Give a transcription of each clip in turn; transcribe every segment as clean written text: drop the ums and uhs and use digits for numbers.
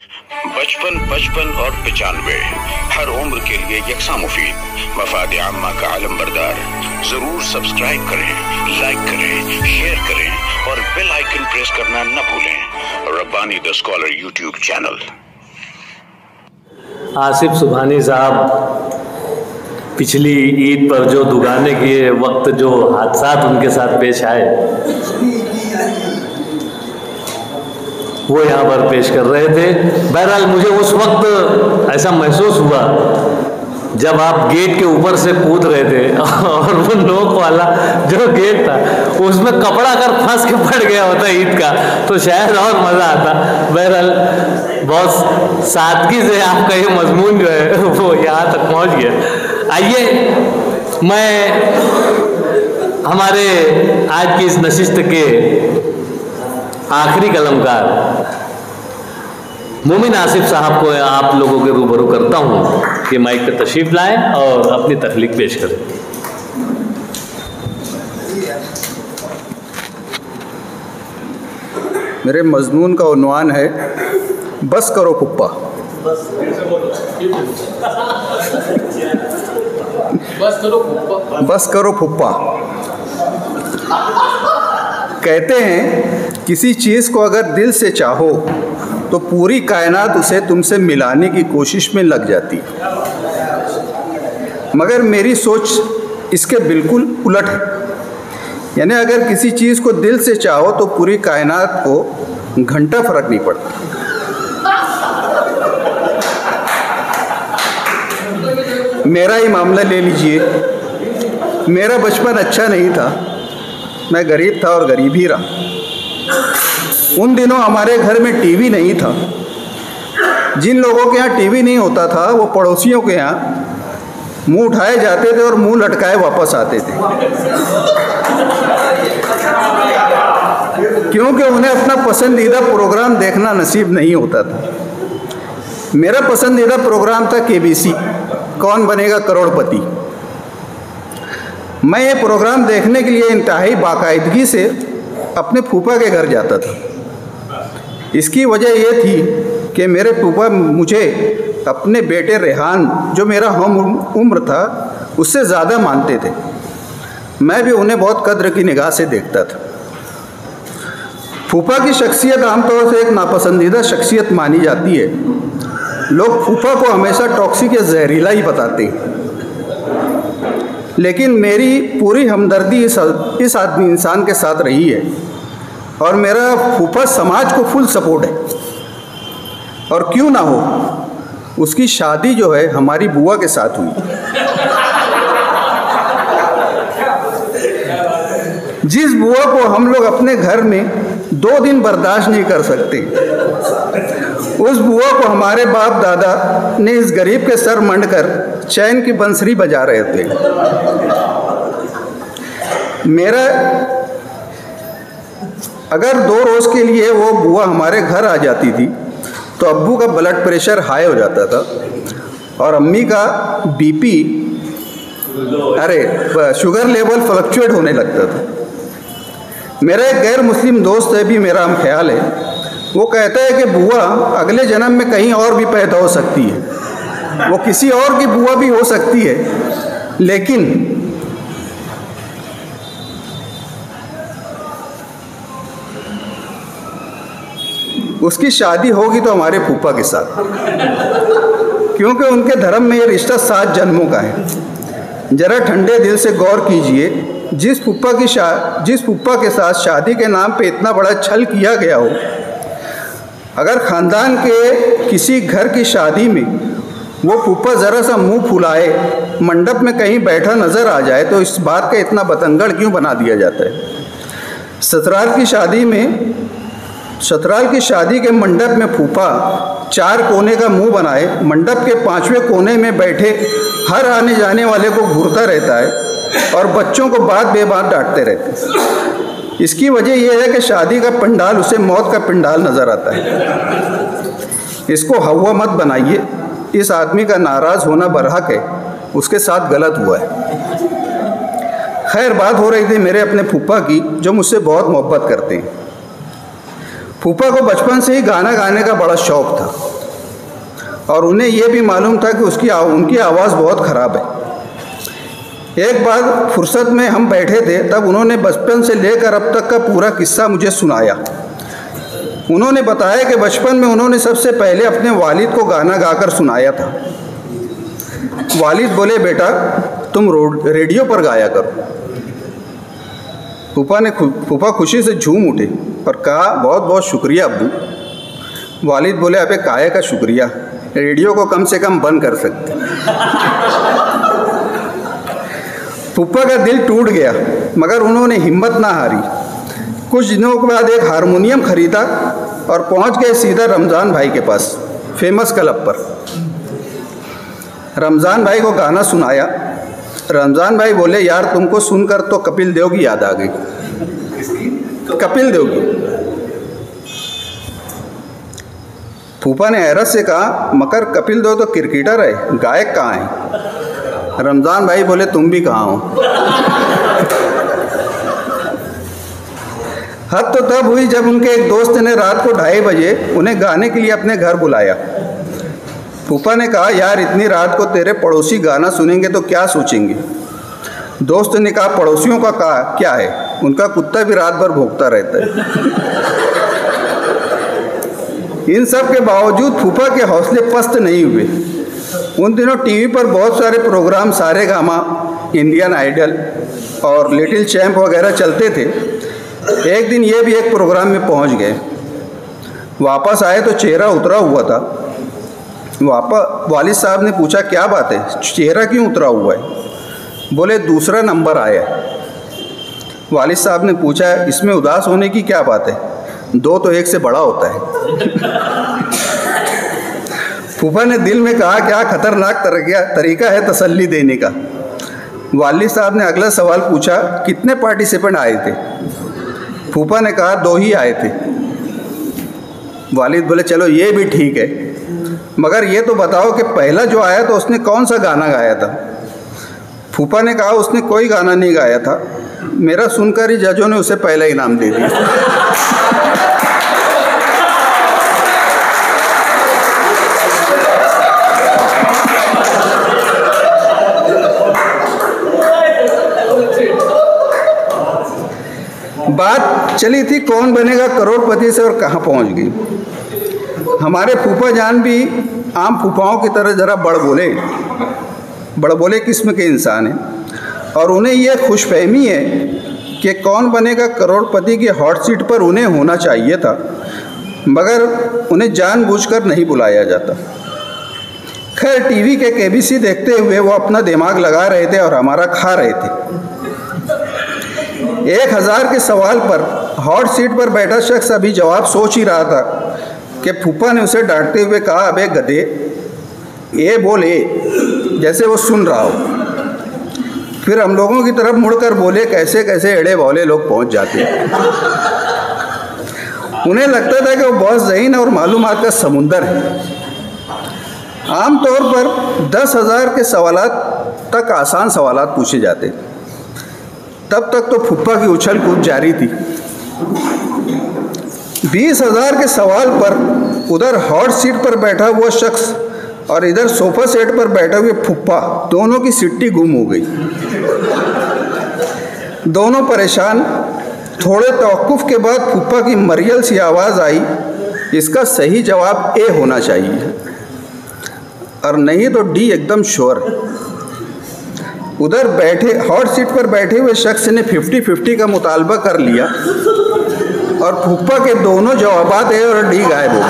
बचपन 55 और 95 हर उम्र के लिए यकसा मुफीद, मफाद आम्मा का आलम बरदार। जरूर सब्सक्राइब करें, लाइक करें, शेयर करें और बेल आइकन प्रेस करना न भूलें। Rabbani the scholar YouTube channel. Asif Subhani साहब पिछली ईद पर जो दुगाने के वक्त जो हादसात उनके साथ पेश आए वो यहाँ पर पेश कर रहे थे। बहरहाल मुझे उस वक्त ऐसा महसूस हुआ जब आप गेट के ऊपर से कूद रहे थे और वो नोक वाला जो गेट था उसमें कपड़ा अगर फंस के पड़ गया होता ईद का तो शायद और मज़ा आता। बहरहाल बहुत सादगी से आपका ये मजमून जो है वो यहाँ तक पहुँच गया। आइए मैं हमारे आज की इस नशिस्त के आखिरी कलमकार मोमिन आसिफ साहब को आप लोगों के रूबरू करता हूँ कि माइक पे तशरीफ लाएं और अपनी तख्लीक पेश करें। मेरे मजमून का उन्वान है बस करो पुप्पा। बस करो पुप्पा। कहते हैं किसी चीज़ को अगर दिल से चाहो तो पूरी कायनात उसे तुमसे मिलाने की कोशिश में लग जाती है, मगर मेरी सोच इसके बिल्कुल उलट है। यानी अगर किसी चीज़ को दिल से चाहो तो पूरी कायनात को घंटा फर्क नहीं पड़ता। मेरा ही मामला ले लीजिए। मेरा बचपन अच्छा नहीं था, मैं गरीब था और गरीब ही रहा। उन दिनों हमारे घर में टीवी नहीं था। जिन लोगों के यहाँ टीवी नहीं होता था वो पड़ोसियों के यहाँ मुंह उठाए जाते थे और मुंह लटकाए वापस आते थे, क्योंकि उन्हें अपना पसंदीदा प्रोग्राम देखना नसीब नहीं होता था। मेरा पसंदीदा प्रोग्राम था केबीसी, कौन बनेगा करोड़पति। मैं ये प्रोग्राम देखने के लिए इंतहाई बाकायदगी से अपने फूफा के घर जाता था। इसकी वजह यह थी कि मेरे फूफा मुझे अपने बेटे रेहान, जो मेरा हम उम्र था, उससे ज़्यादा मानते थे। मैं भी उन्हें बहुत कद्र की निगाह से देखता था। फूफा की शख्सियत आमतौर से एक नापसंदीदा शख्सियत मानी जाती है। लोग फूफा को हमेशा टॉक्सिक या जहरीला ही बताते हैं, लेकिन मेरी पूरी हमदर्दी इस आदमी इंसान के साथ रही है और मेरा फूफा समाज को फुल सपोर्ट है। और क्यों ना हो, उसकी शादी जो है हमारी बुआ के साथ हुई, जिस बुआ को हम लोग अपने घर में 2 दिन बर्दाश्त नहीं कर सकते। उस बुआ को हमारे बाप दादा ने इस गरीब के सर मंडकर चैन की बंसरी बजा रहे थे। मेरा अगर 2 रोज़ के लिए वो बुआ हमारे घर आ जाती थी तो अब्बू का ब्लड प्रेशर हाई हो जाता था और अम्मी का बीपी शुगर लेवल फ्लक्चुएट होने लगता था। मेरा एक गैर मुस्लिम दोस्त है भी मेरा हम ख्याल है, वो कहता है कि बुआ अगले जन्म में कहीं और भी पैदा हो सकती है, वो किसी और की बुआ भी हो सकती है, लेकिन उसकी शादी होगी तो हमारे फूफा के साथ, क्योंकि उनके धर्म में ये रिश्ता 7 जन्मों का है। ज़रा ठंडे दिल से गौर कीजिए, जिस फूफा के साथ शादी के नाम पे इतना बड़ा छल किया गया हो, अगर ख़ानदान के किसी घर की शादी में वो फूफा ज़रा सा मुंह फुलाए, मंडप में कहीं बैठा नज़र आ जाए तो इस बात का इतना बतंगड़ क्यों बना दिया जाता है। ससुराल की शादी के मंडप में फूफा 4 कोने का मुंह बनाए मंडप के 5वें कोने में बैठे हर आने जाने वाले को घूरता रहता है और बच्चों को बात बेबात डांटते रहते हैं। इसकी वजह यह है कि शादी का पंडाल उसे मौत का पंडाल नज़र आता है। इसको हवा मत बनाइए। इस आदमी का नाराज़ होना बरहक है, उसके साथ गलत हुआ है। खैर, बात हो रही थी मेरे अपने फूफा की, जो मुझसे बहुत मोहब्बत करते हैं। फूफा को बचपन से ही गाना गाने का बड़ा शौक़ था। और उन्हें यह भी मालूम था कि उनकी आवाज़ बहुत ख़राब है। एक बार फुर्सत में हम बैठे थे, तब उन्होंने बचपन से लेकर अब तक का पूरा किस्सा मुझे सुनाया। उन्होंने बताया कि बचपन में उन्होंने सबसे पहले अपने वालिद को गाना गाकर सुनाया था। वालिद बोले, बेटा तुम रेडियो पर गाया करो। फूफा खुशी से झूम उठे और कहा, बहुत बहुत शुक्रिया अब्बू। वालिद बोले, अबे काहे का शुक्रिया, रेडियो को कम से कम बंद कर सकते। फूफा का दिल टूट गया, मगर उन्होंने हिम्मत ना हारी। कुछ दिनों के बाद एक हारमोनियम खरीदा और पहुंच गए सीधा रमज़ान भाई के पास, फेमस क्लब पर। रमज़ान भाई को गाना सुनाया। रमज़ान भाई बोले, यार तुमको सुनकर तो कपिल देव की याद आ गई। कपिल देव की। फूफा ने हैरत से कहा, मगर कपिल देव तो क्रिकेटर है, गायक कहाँ है? रमज़ान भाई बोले, तुम भी कहाँ हो? हद तो तब हुई जब उनके एक दोस्त ने रात को 2:30 बजे उन्हें गाने के लिए अपने घर बुलाया। फूफा ने कहा, यार इतनी रात को तेरे पड़ोसी गाना सुनेंगे तो क्या सोचेंगे? दोस्त ने कहा, पड़ोसियों का क्या है, उनका कुत्ता भी रात भर भौंकता रहता है। इन सब के बावजूद फूफा के हौसले पस्त नहीं हुए। उन दिनों टीवी पर बहुत सारे प्रोग्राम, सारेगामा, इंडियन आइडल और लिटिल चैम्प वगैरह चलते थे। एक दिन ये भी एक प्रोग्राम में पहुंच गए। वापस आए तो चेहरा उतरा हुआ था। वालिद साहब ने पूछा, क्या बात है, चेहरा क्यों उतरा हुआ है? बोले, दूसरा नंबर आया। वालिद साहब ने पूछा, इसमें उदास होने की क्या बात है, 2 तो 1 से बड़ा होता है। फूफा ने दिल में कहा, क्या खतरनाक तरीका है तसल्ली देने का। वालिद साहब ने अगला सवाल पूछा, कितने पार्टिसिपेंट आए थे? फूफा ने कहा, 2 ही आए थे। वालिद बोले, चलो ये भी ठीक है, मगर ये तो बताओ कि पहला जो आया तो उसने कौन सा गाना गाया था? फूफा ने कहा, उसने कोई गाना नहीं गाया था, मेरा सुनकर ही जजों ने उसे पहला इनाम दे दिया। बात चली थी कौन बनेगा करोड़पति से और कहाँ पहुँच गई। हमारे फूफा जान भी आम फूफाओं की तरह ज़रा बड़बोले किस्म के इंसान हैं और उन्हें यह खुशफहमी है कि कौन बनेगा करोड़पति की हॉट सीट पर उन्हें होना चाहिए था, मगर उन्हें जानबूझकर नहीं बुलाया जाता। खैर, टीवी के केबीसी देखते हुए वो अपना दिमाग लगा रहे थे और हमारा खा रहे थे। 1000 के सवाल पर हॉट सीट पर बैठा शख्स अभी जवाब सोच ही रहा था कि फूफा ने उसे डांटते हुए कहा, अबे गधे, ये बोले, जैसे वो सुन रहा हो। फिर हम लोगों की तरफ मुड़कर बोले, कैसे कैसे एड़े बौले लोग पहुंच जाते हैं। उन्हें लगता था कि वो बहुत ज़हीन और मालूमात का समुंदर है। आमतौर पर 10,000 के सवालात तक आसान सवालात पूछे जाते। तब तक तो फूफा की उछल कूद जारी थी। 20,000 के सवाल पर उधर हॉट सीट पर बैठा हुआ शख्स और इधर सोफा सेट पर बैठे हुए फूफा, दोनों की सिट्टी गुम हो गई। दोनों परेशान। थोड़े तवक्कुफ के बाद फूफा की मरियल सी आवाज़ आई, इसका सही जवाब ए होना चाहिए और नहीं तो डी एकदम श्योर है। उधर बैठे हॉट सीट पर बैठे हुए शख्स ने 50-50 का मुतालबा कर लिया और फूफा के दोनों जवाबात ए और डी गायब हो गए।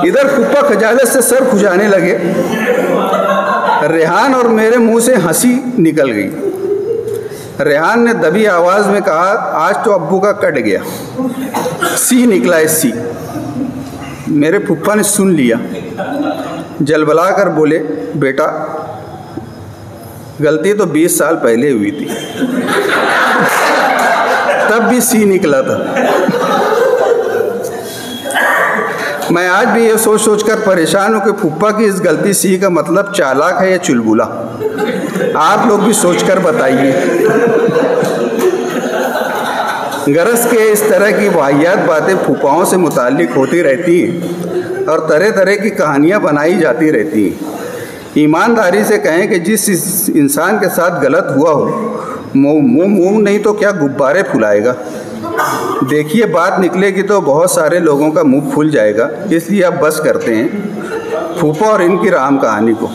इधर फूफा खजालत से सर खुजाने लगे। रेहान और मेरे मुंह से हंसी निकल गई। रेहान ने दबी आवाज़ में कहा, आज तो अब्बू का कट गया, सी निकला है सी। मेरे फूफा ने सुन लिया, जलबला कर बोले, बेटा गलती तो 20 साल पहले हुई थी, तब भी सी निकला था। मैं आज भी ये सोच सोच कर परेशान हूँ कि फूफा की इस गलती सी का मतलब चालाक है या चुलबुला। आप लोग भी सोच कर बताइए। गरज के इस तरह की वाहियात बातें फूफाओं से मुताल्लिक होती रहती हैं और तरह तरह की कहानियाँ बनाई जाती रहती हैं। ईमानदारी से कहें कि जिस इंसान के साथ गलत हुआ हो, मुँह नहीं तो क्या गुब्बारे फुलाएगा। देखिए, बात निकलेगी तो बहुत सारे लोगों का मुंह फूल जाएगा। इसलिए अब बस करते हैं फूफा और इनकी राम कहानी को।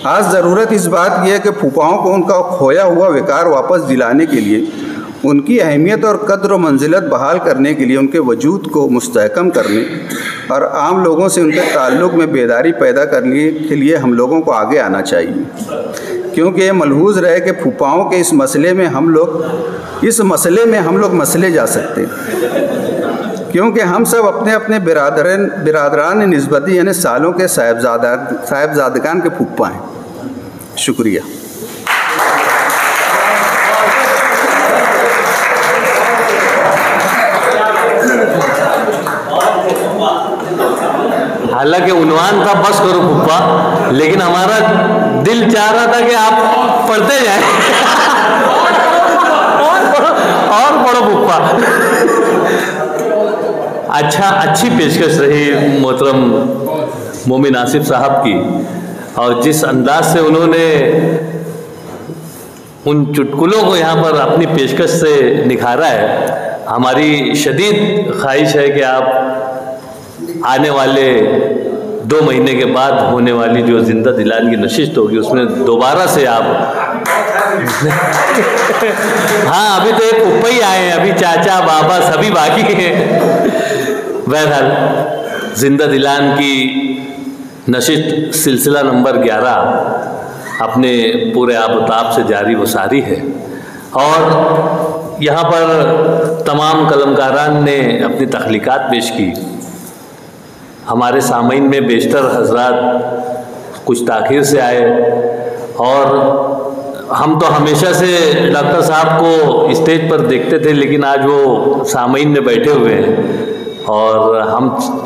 आज ज़रूरत इस बात की है कि फूफाओं को उनका खोया हुआ विकार वापस दिलाने के लिए, उनकी अहमियत और कद्र व मंजिलत बहाल करने के लिए, उनके वजूद को मुस्तहकम करने और आम लोगों से उनके ताल्लुक़ में बेदारी पैदा करने के लिए हम लोगों को आगे आना चाहिए। क्योंकि ये मलहूज़ रहे कि फूफाओं के इस मसले में हम लोग मसले जा सकते हैं, क्योंकि हम सब अपने अपने बिरादरान निस्बती यानी सालों के साहिबजादगान के फूफा हैं। शुक्रिया। हालांकि उन्वान था बस करो फूफा, लेकिन हमारा दिल चाह रहा था कि आप पढ़ते जाएं। और पढ़ो फूफा। अच्छी पेशकश रही मोहतरम मोमिन आसिफ साहब की, और जिस अंदाज से उन्होंने उन चुटकुलों को यहाँ पर अपनी पेशकश से निखारा है, हमारी शदीद ख्वाहिश है कि आप आने वाले 2 महीने के बाद होने वाली जो जिंदा दिलान की नशिस्त होगी उसमें दोबारा से आप हाँ, अभी तो एक फूफा ही आए हैं, अभी चाचा बाबा सभी बाकी हैं। बहरहाल जिंदा दिलान की नशिस्त सिलसिला नंबर 11 अपने पूरे आबताब से जारी व सारी है, और यहाँ पर तमाम कलमकारान ने अपनी तख्लीकात पेश की। हमारे सामीन में बेशतर हजरात कुछ ताख़ीर से आए, और हम तो हमेशा से डॉक्टर साहब को स्टेज पर देखते थे, लेकिन आज वो सामीन में बैठे हुए हैं, और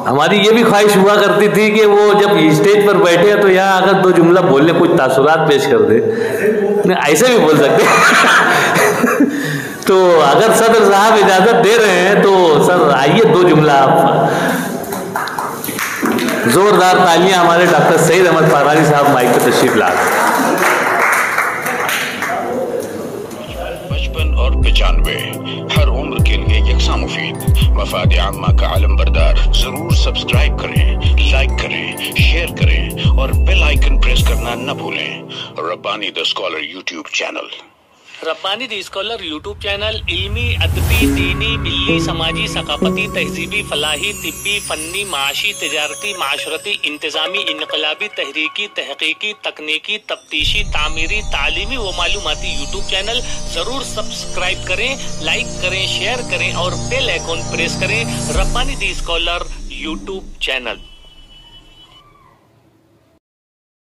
हमारी ये भी ख्वाहिश हुआ करती थी कि वो जब स्टेज पर बैठे हैं तो यहाँ अगर 2 जुमला बोलने, कुछ तासुरात पेश कर दे। ऐसे भी बोल सकते तो अगर सदर साहब इजाज़त दे रहे हैं तो सर आइए 2 जुमला आप। जोरदार तालियां हमारे डॉक्टर सईद अहमद फरारी साहब माइक पर तशरीफ ला। 55 और 95 हर उम्र के लिए यकसा मुफीद। मफाद आम्मा का आलम बरदार। जरूर सब्सक्राइब करें, लाइक करें, शेयर करें और बेल आइकन प्रेस करना न भूलें। Rabbani the scholar YouTube channel. Rabbani the scholar YouTube channel इल्मी, अदबी, दीनी, मिल्ली, समाजी, सकाफती, तहजीबी, फलाही, तिब्बी, फन्नी, माशी, तिजारती, माशरती, इंतजामी, इनकलाबी, तहरीकी, तहकीकी, तकनीकी, तफ्तीशी, तामीरी, तालीमी व मालूमाती यूट्यूब चैनल। ज़रूर सब्सक्राइब करें, लाइक करें, शेयर करें और बेल आइकन प्रेस करें। Rabbani the scholar YouTube channel.